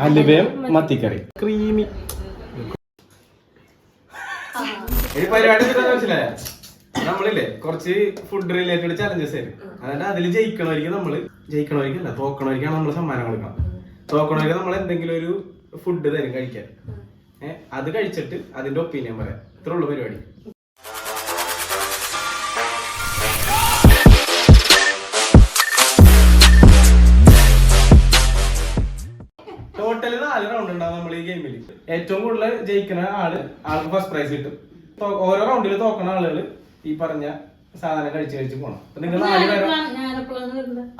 അലുവയും മത്തിക്കറി creamy. ഈ പരിപാടി മനസ്സിലായ നമ്മളില്ലേ കുറച്ച് ഫുഡ് റിലേറ്റഡ് ചലഞ്ചസ് ആയിരുന്നു. അതായത് അതിൽ ജയിക്കണവരിക്കല്ല തോക്കണവരിക്കാണ് നമ്മള് സമ്മാനം കൊടുക്കണം. തോക്കണവർക്ക് നമ്മൾ എന്തെങ്കിലും ഒരു ഫുഡ് തരും കഴിക്കാൻ. അത് കഴിച്ചിട്ട് അതിന്റെ ഒപ്പീനിയൻ പറയാം. ഇത്ര ഉള്ള പരിപാടി. ടോട്ടല് 4 റൗണ്ട് ഉണ്ടാവും നമ്മൾ ഈ ഗെയിമിൽ. ഏറ്റവും കൂടുതൽ ജയിക്കുന്ന ആൾക്ക് ഫസ്റ്റ് പ്രൈസ് കിട്ടും. ഓരോ റൗണ്ടിൽ തോക്കണ ആളുകൾ ഈ പറഞ്ഞ സാധനം കഴിച്ച് പോണം. അപ്പൊ നിങ്ങൾ 4 പേരും.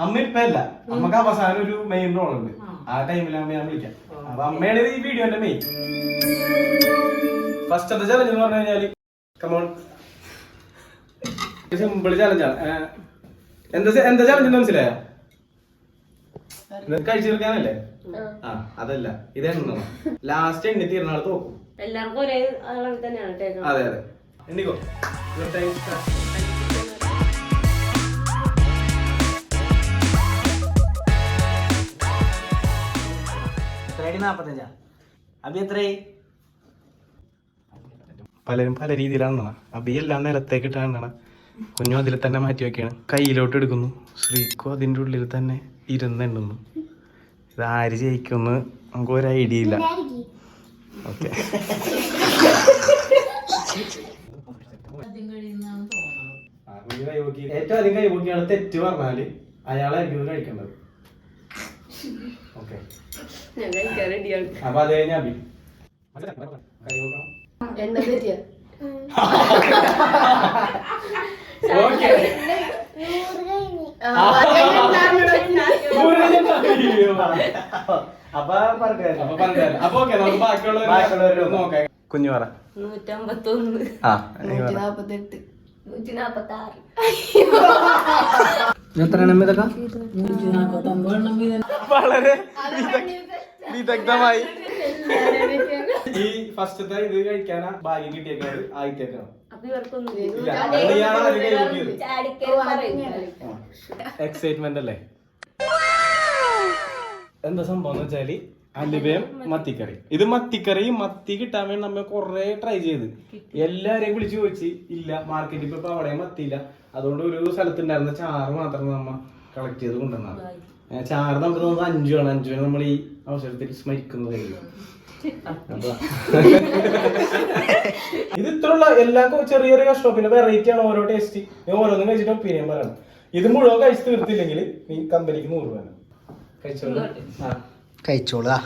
അമ്മ ഇപ്പ അല്ല, അമ്മക്ക് അവസാനം ഒരു മെയിൻ റോൾ ഉണ്ട്. ആ ടൈമിലാകുമ്പോ ഞാൻ വിളിക്കാം. അപ്പൊ അമ്മയാണ് ഈ വീഡിയോന്റെ മെയിൻ. ഫസ്റ്റത്തെ ചലഞ്ച് എന്ന് പറഞ്ഞു കഴിഞ്ഞാല് കമോൺ, സിമ്പിൾ ചലഞ്ചാണ്. എന്താ ചലഞ്ച് മനസ്സിലായോ? കഴിച്ചു തീർക്കാനല്ലേ? ആ അതല്ല, ഇത് എണ്ണണം. ലാസ്റ്റ് എണ്ണി തീർന്ന ആൾ തോക്കും. എല്ലാവർക്കും ഒരേ അളവിൽ തന്നെയാണ്. അതെ അതെ, എണ്ണിക്കോ. 45. അബി എത്രയായി? പലരും പല രീതിയിലാണ്. അബി എല്ലാം നിലത്തേക്ക് ഇട്ടാണ്. കുഞ്ഞു അതിൽ തന്നെ മാറ്റി വെക്കാണ്. കയ്യിലോട്ട് എടുക്കുന്നു. ശ്രീക്കു അതിൻ്റെ ഉള്ളിൽ തന്നെ ഇരുന്നെണ്ണുന്നു. ഇത് ആര് ജയിക്കുമെന്ന് നമുക്ക് ഒരു ഐഡിയ ഇല്ല. ഓക്കെ, ഏറ്റവും അധികം കൈപോക്കിയാണ് തെറ്റ് പറഞ്ഞാല് അയാളായിരിക്കും കഴിക്കേണ്ടത്. ഓക്കെ, അപ്പൊ അത് കഴിഞ്ഞ അബി ഓക്കെ. കുഞ്ഞു പറ. 151. ആ 148. 146. വളരെ വിദഗ്ധമായി. ഈ ഫസ്റ്റത്തെ ഇത് കഴിക്കാനാ ഭാഗ്യം കിട്ടിയേക്കാണ്. ആയിത്തേക്കാണ് എക്സൈറ്റ്മെന്റ് അല്ലേ? എന്താ സംഭവം എന്ന് വെച്ചാല് അലുവയും മത്തിക്കറി. ഇത് മത്തി കിട്ടാൻ വേണ്ടി നമ്മ കൊറേ ട്രൈ ചെയ്ത് എല്ലാരെയും വിളിച്ചു ചോദിച്ച് ഇല്ല. മാർക്കറ്റിൽ ഇപ്പൊ അവിടെയും മത്തിയില്ല. അതുകൊണ്ട് ഒരു സ്ഥലത്തുണ്ടായിരുന്ന ചാറ് മാത്രം നമ്മ കളക്ട് ചെയ്ത് കൊണ്ടുവന്നാണ്. ചാറ് നമുക്ക് തോന്നുന്നത് 5 ആണ്. 5 നമ്മൾ ഈ അവസരത്തിൽ സ്മരിക്കുന്നതായിരിക്കും. ഇത് ഇത്രയുള്ള എല്ലാ ചെറിയ ചെറിയ കഷ്ടം. പിന്നെ വെറൈറ്റി ആണ് ഓരോ ടേസ്റ്റ്. ഓരോന്നും കഴിച്ചിട്ട് ഒപ്പീനിയൻ പറയണം. ഇത് മുഴുവൻ കഴിച്ച് തീർത്തില്ലെങ്കിൽ ഈ കമ്പനിക്ക് 100 രൂപ. കഴിച്ചോളാ.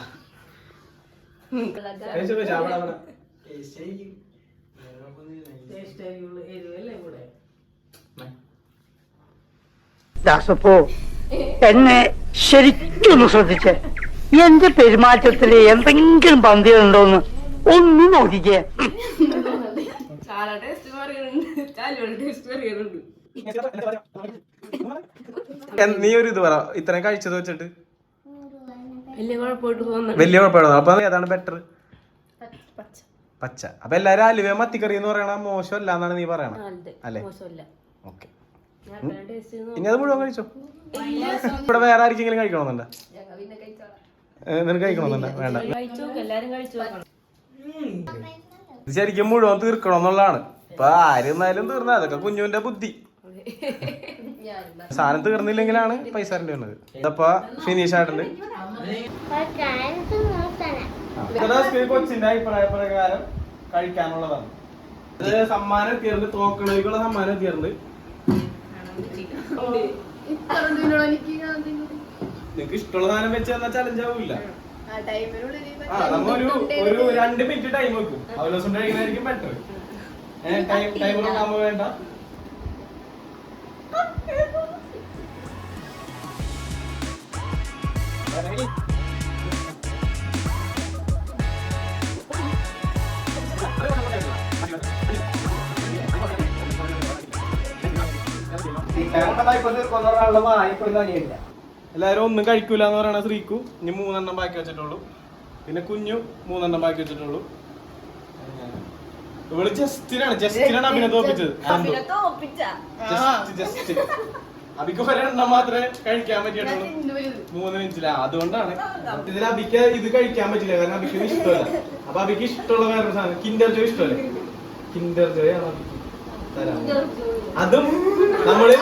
ദാസപ്പോ എന്നെ ശരിക്കൊന്ന് ശ്രദ്ധിച്ചേ. എന്റെ പെരുമാറ്റത്തില് എന്തെങ്കിലും പന്തികളുണ്ടോന്ന് ഒന്ന് നോക്കിക്കേ. നീ ഒരു ഇത് പറ, ഇത്രയും കഴിച്ചത് വെച്ചിട്ട് വലിയ കുഴപ്പമില്ല. അപ്പൊ ഏതാണ് ബെറ്റർ? പച്ച. അപ്പൊ എല്ലാരും അലുവ മത്തിക്കറി എന്ന് പറയണ മോശമല്ല എന്നാണ് നീ പറയണ അല്ലേ? ഓക്കെ, ഇനി അത് മുഴുവൻ കഴിച്ചോ. ഇവിടെ വേറെ ആർക്കെങ്കിലും കഴിക്കണമെന്നുണ്ടോ? നിനക്ക് കഴിക്കണമെന്നുണ്ടോ? വേണ്ട, ഇത് ശരിക്കും മുഴുവൻ തീർക്കണം എന്നുള്ളതാണ്. ഇപ്പൊ ആരെന്നാലും തീർന്ന അതൊക്കെ കുഞ്ഞുവിന്റെ ബുദ്ധി. സാധനം തീർന്നില്ലെങ്കിലാണ് പൈസ വന്നത്. ഇതപ്പോ ഫിനിഷ് ആയിട്ടുണ്ട്. കൊച്ചിന്റെ അഭിപ്രായ പ്രകാരം കഴിക്കാനുള്ളതാണ്. ഇത് സമ്മാനം എത്തിയിട്ടുണ്ട്. തോക്കണേക്കുള്ള സമ്മാനം എത്തിയിട്ടുണ്ട്. നിനക്ക് ഇഷ്ടമുള്ള സാധനം വെച്ച് തന്നാൽ ചലഞ്ച് ആവൂല. നമ്മ ഒരു 2 മിനിറ്റ് ടൈം വെക്കും. ഒരു ദിവസം കഴിക്കുന്നതായിരിക്കും ബെറ്റർ. ടൈമർ ഉണ്ടാകുമ്പോ വേണ്ട. എല്ലാരും ഒന്നും കഴിക്കൂല എന്ന് പറയണ ശ്രീക്കു ഇനി 3 എണ്ണം ബാക്കി വെച്ചിട്ടുള്ളൂ. പിന്നെ കുഞ്ഞു 3 എണ്ണം ബാക്കി വെച്ചിട്ടുള്ളൂ. ഇവള് ജസ്റ്റിനാണ് അഭിനെ തോപ്പിച്ചത്. അബിക്ക് ഒരെണ്ണം മാത്രമേ കഴിക്കാൻ പറ്റിയുള്ളൂ 3 മിനിറ്റില. അതുകൊണ്ടാണ് ഇതിൽ അബിക്ക് ഇത് കഴിക്കാൻ പറ്റില്ല, കാരണം അബിക്ക് ഇഷ്ടമല്ല. അപ്പൊ അബിക്ക് ഇഷ്ടമുള്ള വേറൊരു സാധനം കിൻഡർ ജോയ് ഇഷ്ടമല്ല. കിൻഡർ ജോയ് ആണ് അബിക്ക് തരാം. അതും നമ്മള്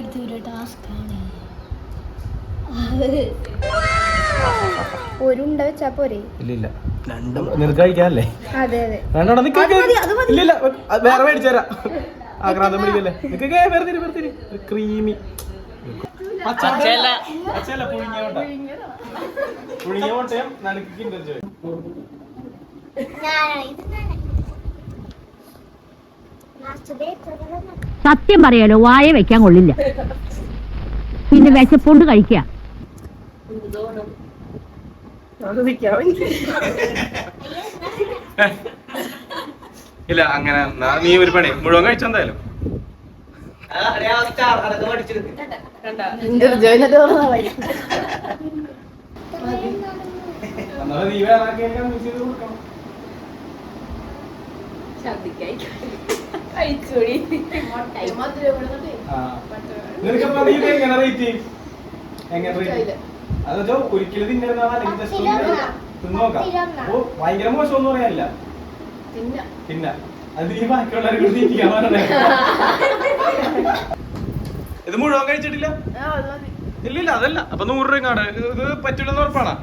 ഇതൊരു ടാസ്ക് ആണ്. ഒരു ഉണ്ട വെച്ചാ പോരെ? ഇല്ല രണ്ടും നിനക്ക് കഴിക്കാനല്ലേ? അതെ അതെ രണ്ടെണ്ണം ഇല്ല വേറെ മേടിച്ചു തരാം. ആക്രാന്തം പിടിക്കല്ലേ നിനക്ക് വെറുതെ ക്രീമി പച്ചല്ല പുഴുങ്ങിയ മുട്ടയും നടുക്ക് കിൻഡർ ജോയ്. സത്യം പറയാലോ, വായ വെക്കാൻ കൊള്ളില്ല. പിന്നെ വിശപ്പുണ്ട് കഴിക്കുക. ഇല്ല അങ്ങനെ നീ ഒരു പണി മുഴുവൻ കഴിച്ചെന്തായാലും. നീ വേറെ കൊടുക്കണം. നിനക്കപ്പോ നീ ഇത് എങ്ങനെ റേറ്റ് ചെയ്യും? എങ്ങനെ റേറ്റ്? അതെന്തോ ഒരിക്കലും തിന്നരുതാ, അല്ലെങ്കിൽ ജസ്റ്റ് തിന്നോക്കാം. ഓ ഭയങ്കര മോശം പറയാനില്ല. പിന്നെ അത് നീ ബാക്കിയുള്ളവരെ കൂടി തീറ്റിക്കാൻ പറഞ്ഞേ. ഇത് മുഴുവൻ കഴിച്ചിട്ടില്ല? ഇല്ലില്ല അതല്ല. അപ്പൊ 100 രൂപ ഇത് പറ്റില്ലെന്ന് ഉറപ്പാണോ?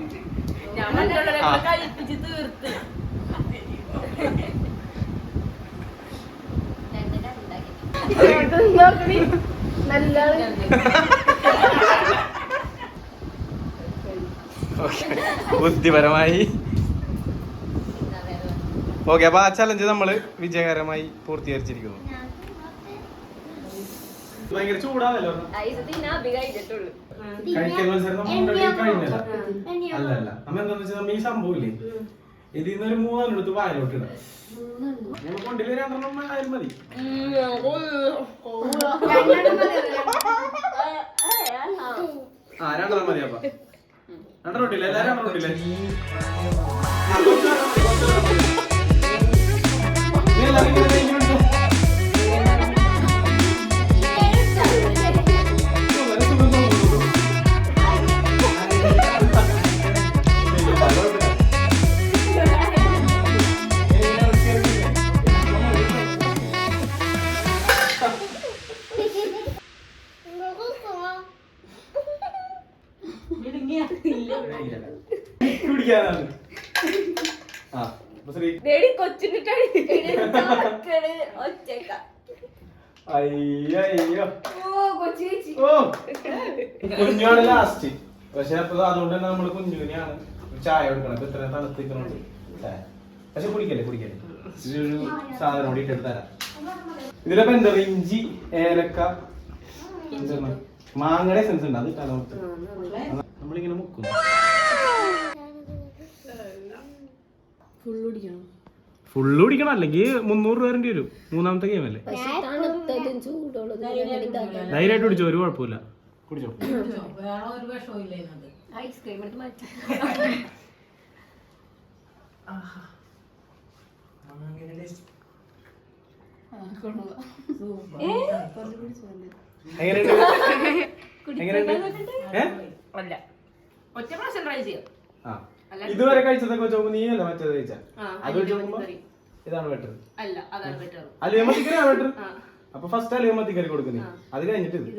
ബുദ്ധിപരമായി ഓക്കെ. അപ്പൊ ആ ചലഞ്ച് നമ്മള് വിജയകരമായി പൂർത്തീകരിച്ചിരിക്കുന്നു. ഭയങ്കര ചൂടാണല്ലോ. കഴിക്കൽ മത്സരം കഴിഞ്ഞല്ല. അല്ലല്ല നമ്മ എന്താന്ന് വെച്ചാൽ നമ്മ ഈ സംഭവം ഇല്ലേ, ഇതിൽ നിന്നൊരു 3 എടുത്ത് വായിലോട്ട് ഇടാം. നമ്മൾ കൊണ്ടില് 2 ആയാലും മതി. ആ 2 മതി. അപ്പൊ 2 റൊട്ടില്ല, എല്ലാരും 2 റൊട്ടില്ലേ? കുടിക്കാനാണ്. അയ്യോ കുഞ്ഞാണ് ലാസ്റ്റ്. പക്ഷെ അപ്പൊ അതുകൊണ്ട് തന്നെ നമ്മള് കുഞ്ഞുവിനെയാണ് ചായ കൊടുക്കണം. ഇപ്പൊ ഇത്ര തണുത്തിക്കണുണ്ട്. പക്ഷെ കുടിക്കല്ലേ ഇതൊരു സാധനം കൂടി ഇട്ടിട്ട് തരാം. ഇതിലിപ്പോ എന്താ ഇഞ്ചി, ഏലക്ക, മാങ്ങയുടെ എസൻസ് ഉണ്ട്. അത് ഇട്ടാൽ നമ്മളിങ്ങനെ മുക്കും. ഫുള്ള് കുടിക്കണം, അല്ലെങ്കിൽ 300 രൂപ വരേണ്ടി വരും. 3ാമത്തെ ഗെയിം അല്ലേ? ധൈര്യമായിട്ട് കുടിച്ചോ, ഒരു കുഴപ്പമില്ല. കുടിച്ചോ. ഇതുവരെ കഴിച്ചതൊക്കെ വെച്ചോമ്പോ നീ അല്ല മറ്റേത് കഴിച്ച. അത് വെച്ചോക്കുമ്പോ ഇതാണ് ബെറ്റർ. അലിയമ്മത്തിക്കറിയാ ബെറ്റർ. അപ്പൊ ഫസ്റ്റ് അലിയമ്മത്തിക്കറി കൊടുക്കുന്നേ, അത് കഴിഞ്ഞിട്ട് ഇത്.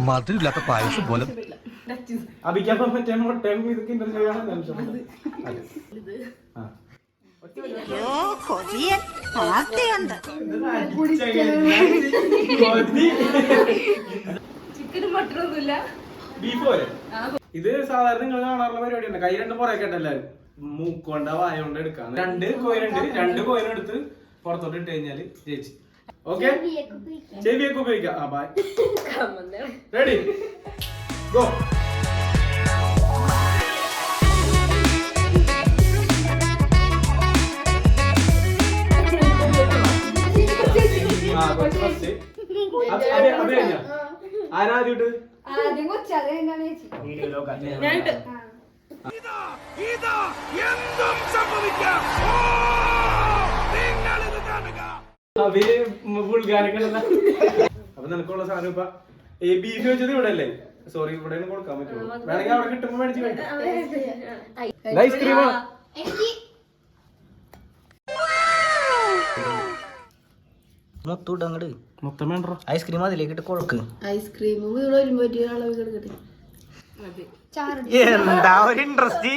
മധുരമില്ലാത്ത പായസം പോലെ. അബിക്കപ്പോ മറ്റേ മുട്ടയും ഇതൊക്കെ ബീഫ് പോലെ. ഇത് സാധാരണ നിങ്ങൾ കാണാറുള്ള പരിപാടിയുണ്ട്. കൈ 2 പുറകെ എല്ലാരും മൂക്കൊണ്ട വായ കൊണ്ട് എടുക്കാം. 2 കോയിനുണ്ട്. 2 കോയിനും എടുത്ത് പുറത്തോട്ട് ഇട്ട് കഴിഞ്ഞാല് ജയിച്ചു. ഓക്കെ, ചെവിയൊക്കെ ഉപയോഗിക്കാം. ആ ബൈ, റെഡി, ഗോ. ആരാദ്യം എന്തും സംഭവിക്കാം. അവര് പുള്ളിക്കാരൊക്കെ അപ്പൊ നിനക്കുള്ള സാധനം ഇപ്പൊ ഈ ബീഫ് വെച്ചത് ഇവിടെ അല്ലേ? സോറി, ഇവിടെ കൊടുക്കാൻ പറ്റുള്ളൂ. വേണമെങ്കിൽ അവിടെ കിട്ടുമ്പോ മേടിച്ച് കഴിക്കാം. ഐസ്ക്രീമോ? മൊത്തം അങ്ങോട്ട് മൊത്തം വേണ്ട. ഐസ്ക്രീം അതിലേക്ക് ഇട്ട് കൊഴക്ക്. ഐസ്ക്രീമും ഇവിടെ വരുമ്പോ അളവ് കിടക്കട്ടെ. എന്താ ഒരു ഇൻട്രസ്റ്റ്.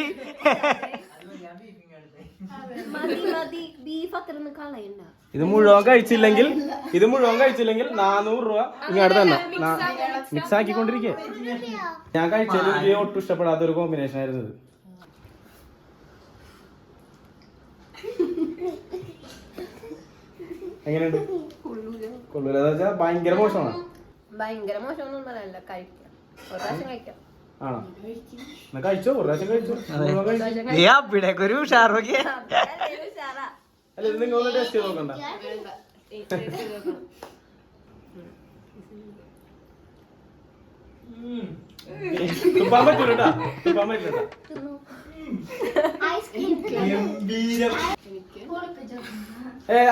ഇത് മുഴുവൻ കഴിച്ചില്ലെങ്കിൽ 400 രൂപ ഇങ്ങോട്ട് തന്നെ മിക്സ് ആക്കിക്കൊണ്ടിരിക്കേ. ഞാൻ കഴിച്ചത് എനിക്ക് ഒട്ടും ഇഷ്ടപ്പെടാത്ത ഒരു കോമ്പിനേഷൻ ആയിരുന്നു ഇത്. എങ്ങനെയുണ്ട്? കൊള്ളൂല വെച്ചാൽ ഭയങ്കര മോശമാണ്. ഭയങ്കര മോശമൊന്നും പറയല്ല, കഴിക്കാം, ഒരു പ്രാവശ്യം കഴിക്കാം. ആണോ? എന്നാ കഴിച്ചോ, ഒരു പ്രാവശ്യം കഴിച്ചോ. അവിടേക്ക് ഒരു ഉഷാറൊക്കെ. അല്ല, ഇത് നിങ്ങൾ ടേസ്റ്റ് ചെയ്ത് നോക്കണ്ട. തുപ്പാൻ പറ്റൂലട്ടാ, തുപ്പാൻ പറ്റൂല.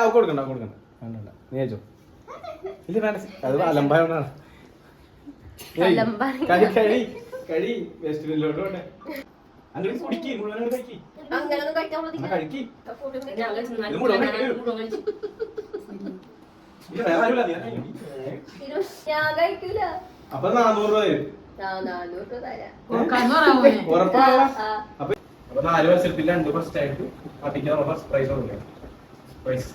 അവ കൊടുക്കണ്ട വേണ്ട നീ കഴിച്ചോ. ഇല്ല വേണ്ട, അത് അലമ്പായോണ്ടാണ്. കഴി വെസ്റ്റിലോട്ട് വേണ്ടേ. അങ്ങനെ കുടിക്ക്, മുഴുവൻ കഴിക്കി. കഴിക്കി അപ്പൊ 400 രൂപ വരും. ഉറപ്പാണോ? അപ്പൊ 4 മത്സരത്തിൽ 2 ഫസ്റ്റ് ആയിട്ട് അടിക്കാൻ ഫസ്റ്റ് പ്രൈസ് കൊടുക്കാം. പ്രൈസ്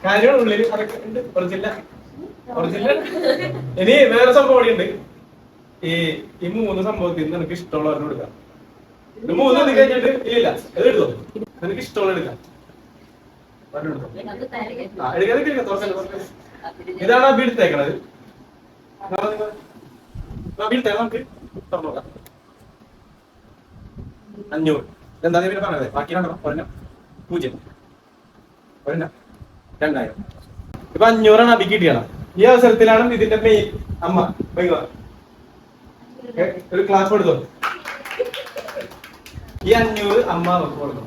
കാര്യങ്ങൾ ഉള്ളിൽ അതൊക്കെ ഉണ്ട്. ഒറിജിനൽ ഇനി വേറെ സംഭവം കൂടി ഉണ്ട്. ഈ 3 സംഭവത്തിൽ നിന്ന് നിനക്ക് ഇഷ്ടമുള്ളവരുടെ കൊടുക്കാം. ഇത് 3 ഇത് കഴിഞ്ഞിട്ട് ഇല്ല ഇത് എടുത്തോ, നിനക്ക് ഇഷ്ടമുള്ള എടുക്കാം. ഇതാണ് അബി എടുത്തേക്കണത്. അബി എടുത്തേക്കാം, നമുക്ക് തുറന്നോക്കാം. 500 എന്താ നീ പറഞ്ഞത്? ബാക്കി 2 0 0 2000. ഇപ്പൊ 500 അബിക്ക് കിട്ടിയാണ്. ഈ അവസരത്തിലാണ് ഇതിന്റെ മെയിൻ അമ്മ ഒരു ക്ലാസ് കൊടുത്തോ. ഈ 500 അമ്മ കൊടുക്കും.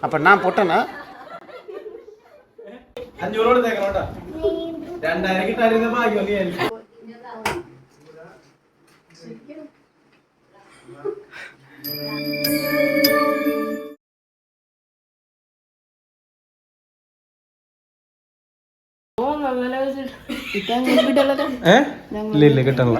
അപ്പൊ ഞാൻ പൊട്ടനാ. 500 കൊടുത്തേക്കണോട്ടാ. 2000 കിട്ടാതിരുന്ന ഭാഗ്യം നീ ആയിരിക്കും. ഇല്ല കിട്ടണില്ല.